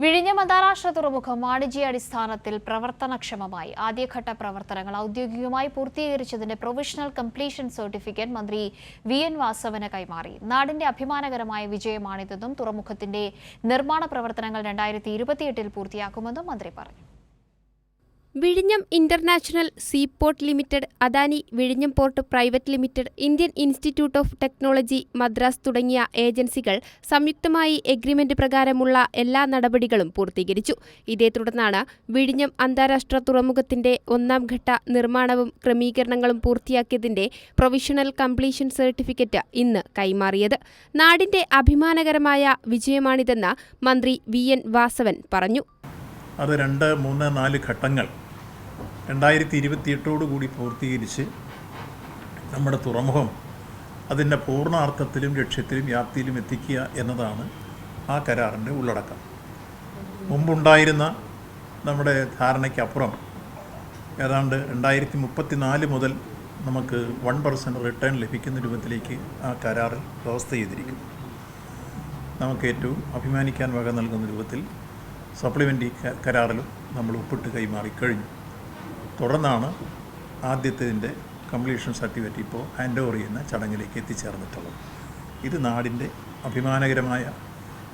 വിഴിഞ്ഞം അന്താരാഷ്ട്ര തുറമുഖം വാണിജ്യാടിസ്ഥാനത്തിൽ പ്രവർത്തനക്ഷമമായി. ആദ്യഘട്ട പ്രവർത്തനങ്ങൾ ഔദ്യോഗികമായി പൂർത്തീകരിച്ചതിന്റെ പ്രൊവിഷണൽ കംപ്ലീഷൻ സർട്ടിഫിക്കറ്റ് മന്ത്രി വി.എൻ. വാസവന് കൈമാറി. നാടിന്റെ അഭിമാനകരമായ വിജയമാണിതെന്നും തുറമുഖത്തിന്റെ നിർമ്മാണ പ്രവർത്തനങ്ങൾ 2028 പൂർത്തിയാക്കുമെന്നും മന്ത്രി പറഞ്ഞു. വിഴിഞ്ഞം ഇന്റർനാഷണൽ സീപോർട്ട് ലിമിറ്റഡ്, അദാനി വിഴിഞ്ഞം port private limited, Indian institute of technology Madras തുടങ്ങിയ ഏജൻസികൾ സംയുക്തമായി എഗ്രിമെന്റ് പ്രകാരമുള്ള എല്ലാ നടപടികളും പൂർത്തീകരിച്ചു. ഇതേ തുടർന്നാണ് വിഴിഞ്ഞം അന്താരാഷ്ട്ര തുറമുഖത്തിന്റെ ഒന്നാംഘട്ട നിർമ്മാണവും ക്രമീകരണങ്ങളും പൂർത്തിയാക്കിയതിന്റെ പ്രൊവിഷണൽ കംപ്ലീഷൻ സർട്ടിഫിക്കറ്റ് ഇന്ന് കൈമാറിയത്. നാടിന്റെ അഭിമാനകരമായ വിജയമാണിതെന്ന് മന്ത്രി വി.എൻ. വാസവൻ പറഞ്ഞു. അത് 2, 3, 4 ഘട്ടങ്ങൾ 2028 പൂർത്തീകരിച്ച് നമ്മുടെ തുറമുഖം അതിൻ്റെ പൂർണ്ണാർത്ഥത്തിലും ലക്ഷ്യത്തിലും വ്യാപ്തിയിലും എത്തിക്കുക എന്നതാണ് ആ കരാറിൻ്റെ ഉള്ളടക്കം. മുമ്പുണ്ടായിരുന്ന നമ്മുടെ ധാരണയ്ക്കപ്പുറം ഏതാണ്ട് 2034 മുതൽ നമുക്ക് 1% റിട്ടേൺ ലഭിക്കുന്ന രൂപത്തിലേക്ക് ആ കരാറിൽ വ്യവസ്ഥ ചെയ്തിരിക്കും. നമുക്ക് ഏറ്റവും അഭിമാനിക്കാൻ വക നൽകുന്ന രൂപത്തിൽ സപ്ലിമെൻ്ററി കരാറിലും നമ്മൾ ഒപ്പിട്ട് കൈമാറിക്കഴിഞ്ഞു. തുടർന്നാണ് ആദ്യത്തേതിൻ്റെ കംപ്ലീഷൻ സർട്ടിഫിക്കറ്റ് ഇപ്പോൾ ഹാൻഡ് ഓവർ ചെയ്യുന്ന ചടങ്ങിലേക്ക് എത്തിച്ചേർന്നിട്ടുള്ളത്. ഇത് നാടിൻ്റെ അഭിമാനകരമായ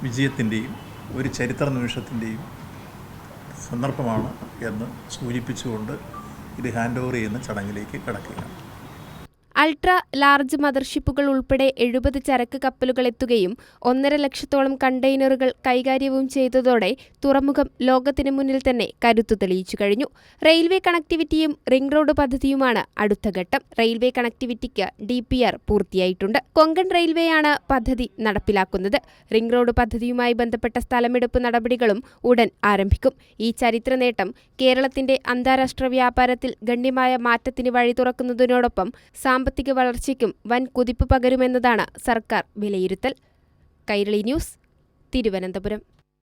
വിജയത്തിൻ്റെയും ഒരു ചരിത്ര നിമിഷത്തിൻ്റെയും സന്ദർഭമാണ് എന്ന് സൂചിപ്പിച്ചുകൊണ്ട് ഇത് ഹാൻഡ് ഓവർ ചെയ്യുന്ന ചടങ്ങിലേക്ക് കടക്കുകയാണ്. അൾട്രാ ലാർജ് മദർഷിപ്പുകൾ ഉൾപ്പെടെ 70 ചരക്ക് കപ്പലുകൾ എത്തുകയും 1.5 ലക്ഷത്തോളം കണ്ടെയ്നറുകൾ കൈകാര്യവും ചെയ്തതോടെ തുറമുഖം ലോകത്തിനു മുന്നിൽ തന്നെ കരുത്തു തെളിയിച്ചു കഴിഞ്ഞു. റെയിൽവേ കണക്ടിവിറ്റിയും റിംഗ് റോഡ് പദ്ധതിയുമാണ് അടുത്ത ഘട്ടം. റെയിൽവേ കണക്ടിവിറ്റിക്ക് DPR പൂർത്തിയായിട്ടുണ്ട്. കൊങ്കൺ റെയിൽവേയാണ് പദ്ധതി നടപ്പിലാക്കുന്നത്. റിംഗ് റോഡ് പദ്ധതിയുമായി ബന്ധപ്പെട്ട സ്ഥലമെടുപ്പ് നടപടികളും ഉടൻ ആരംഭിക്കും. ഈ ചരിത്ര നേട്ടം കേരളത്തിന്റെ അന്താരാഷ്ട്ര വ്യാപാരത്തിൽ ഗണ്യമായ മാറ്റത്തിന് വഴി തുറക്കുന്നതിനോടൊപ്പം സാമ്പത്തിക വളർച്ചയ്ക്കും വൻ കുതിപ്പ് പകരുമെന്നതാണ് സർക്കാർ വിലയിരുത്തൽ. കൈരളി ന്യൂസ്, തിരുവനന്തപുരം.